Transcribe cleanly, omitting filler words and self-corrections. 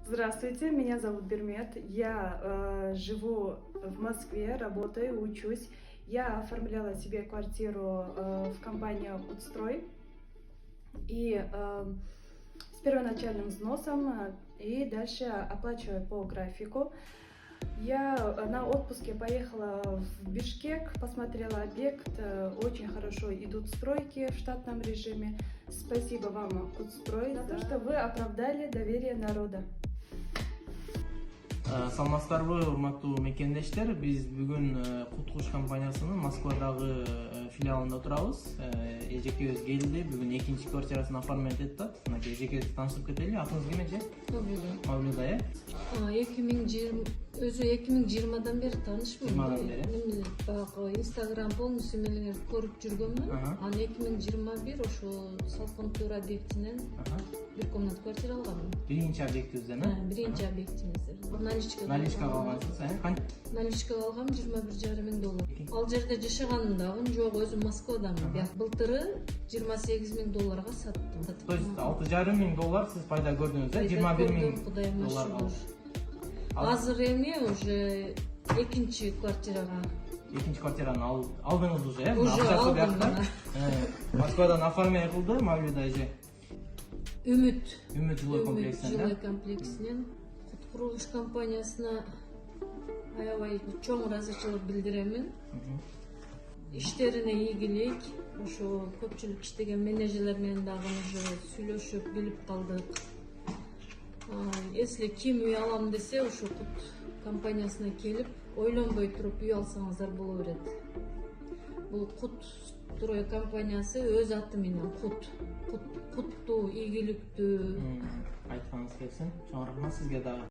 Здравствуйте, меня зовут Бермет. Я живу в Москве, работаю, учусь. Я оформляла себе квартиру в компании «Кутстрой» и с первоначальным взносом и дальше оплачиваю по графику. Я на отпуске поехала в Бишкек, посмотрела объект. Очень хорошо идут стройки в штатном режиме. Спасибо вам, Кутстрой, за то, что вы оправдали доверие народа. Саламатсыздарбы, урматтуу мекендештер. Биз бүгүн Кут-Куш компаниясынын Москвадагы филиалында турабыз. Эжекебиз келди. Бүгүн экинчи квартирасын оформлент этти. Мынакей эжекебизди таанышып кетели. Атыңыз ким эже? Мавлюда, э? 2020 бери таанышмын. 20-дан бери. Баягы Instagram полностью мелеңерди көрүп жүргөнмүн. Анан 2021 ошо Салкынтуур объектинен бир комната квартира алганмын. Биринчи объектибизден, э? Биринчи объектибизден. Наличкага алгансыз, э? Наличкага алгам $21,500. Ал жерде жашаганым дагы жок, өзүм Москвадамын. Бияк былтыры $28,000 саттым. То есть $6,500 сиз пайда көрдүңүз, э? $21,000. Азыр эми уже экинчи квартирага. Экинчи квартираны алдыңыз уже, э? Уже алдым. Москвадан оформление кылды, Мавлюда эже. Үмүт жилой комплексинен, жилой комплексинен курулуш компаниясына аябай чоң ыраазычылык билдиремин. Иштерине ийгилик. Ошо көпчүлүк иштеген менеджерлер менен дагы уже сүйлөшүп билип калдык. Если ким үй алам десе, ошо Кут компаниясына келип, ойлонбой туруп үй алсаңыздар боло берет. Бул Кут Строй компаниясы өз аты менен куттуу, ийгиликтүү. Айтканыңыз келсин. Чоң рахмат сизге дагы.